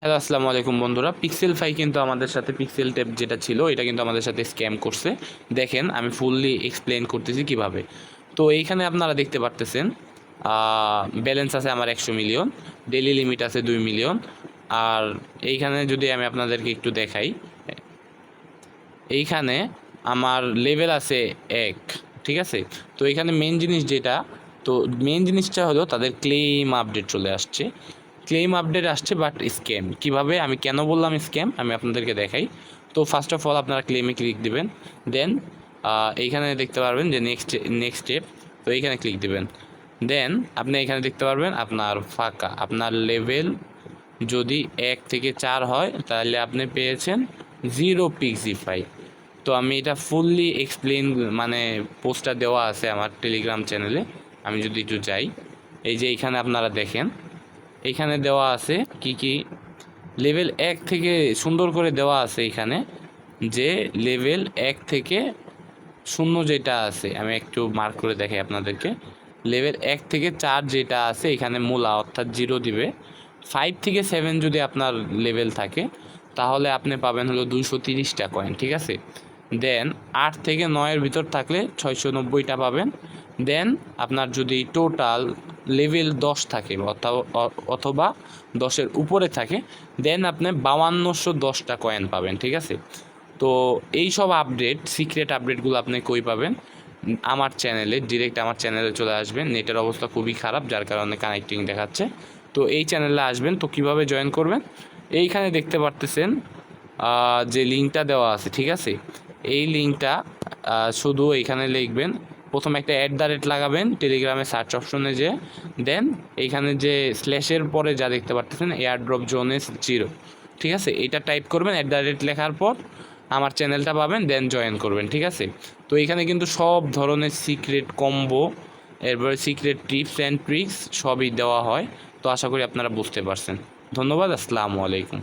Hello, আসসালামু আলাইকুম বন্ধুরা। পিক্সেল 5 কিন্তু আমাদের সাথে পিক্সেল ট্যাব যেটা ছিল এটা কিন্তু আমাদের সাথে স্ক্যাম করছে। দেখেন আমি ফুললি এক্সপ্লেন করতেছি কিভাবে। তো এইখানে আপনারা দেখতে পারতেছেন ব্যালেন্স আছে আমার 100 মিলিয়ন, ডেইলি লিমিট আছে 2 মিলিয়ন। আর এইখানে যদি আমি আপনাদেরকে একটু দেখাই, এইখানে আমার লেভেল আছে 1, ঠিক আছে। তো এইখানে মেন জিনিস যেটা, তো মেন জিনিসটা হলো তাদের ক্লেম আপডেট চলে আসছে। ক্লেম আপডেট আসছে বাট স্ক্যাম। কিভাবে, আমি কেন বললাম স্ক্যাম আমি আপনাদেরকে দেখাই। তো ফার্স্ট অফ অল আপনারা ক্লেমে ক্লিক দিবেন, দেন এইখানে দেখতে পারবেন যে নেক্সট স্টেপ। তো এইখানে ক্লিক দিবেন, দেন আপনি এখানে দেখতে পারবেন আপনার ফাঁকা, আপনার লেভেল যদি 1 থেকে 4 হয় তাহলে আপনি পেয়েছেন 0 পিক্সিফাই। তো আমি এটা ফুললি এক্সপ্লেন, মানে পোস্টটা দেওয়া আছে আমার টেলিগ্রাম চ্যানেলে। আমি যদি একটু যাই, এই যে এইখানে আপনারা দেখেন, এইখানে দেওয়া আছে কি কি লেভেল 1 থেকে সুন্দর করে দেওয়া আছে এখানে, যে লেভেল 1 থেকে 0 যেটা আছে আমি একটু মার্ক করে দেখাই আপনাদেরকে। লেভেল 1 থেকে 4 যেটা আছে এখানে মূলা অর্থাৎ 0 দিবে। 5 থেকে 7 যদি আপনার লেভেল থাকে তাহলে আপনি পাবেন হলো 230টা কয়েন, ঠিক আছে। দেন 8 থেকে 9-এর ভিতর থাকলে 690টা পাবেন। দেন আপনার যদি টোটাল লেভেল 10 থাকে অথবা 10-এর উপরে থাকে, দেন আপনি 5210টা কয়েন পাবেন, ঠিক আছে। তো এই সব আপডেট, সিক্রেট আপডেটগুলো আপনি কই পাবেন? আমার চ্যানেলে, ডিরেক্ট আমার চ্যানেলে চলে আসবেন। নেটের অবস্থা খুবই খারাপ যার কারণে কানেক্টিং দেখাচ্ছে। তো এই চ্যানেলে আসবেন। তো কিভাবে জয়েন করবেন, এইখানে দেখতে পারতেছেন যে লিঙ্কটা দেওয়া আছে, ঠিক আছে। এই লিঙ্কটা শুধু এইখানে লিখবেন, প্রথমে একটা @ লাগাবেন টেলিগ্রামে সার্চ অপশনে, যে দেন এইখানে যে স্ল্যাশের পরে যা দেখতে পারতেছেন এয়ারড্রপ জোনেস 0, ঠিক আছে। এটা টাইপ করবেন, @ লেখার পর আমার চ্যানেলটা পাবেন, দেন জয়েন করবেন, ঠিক আছে। তো এইখানে কিন্তু সব ধরনের সিক্রেট কম্বো, এরপরে সিক্রেট টিপস অ্যান্ড ট্রিক্স সবই দেওয়া হয়। তো আশা করি আপনারা বুঝতে পারছেন। ধন্যবাদ, আসসালামু আলাইকুম।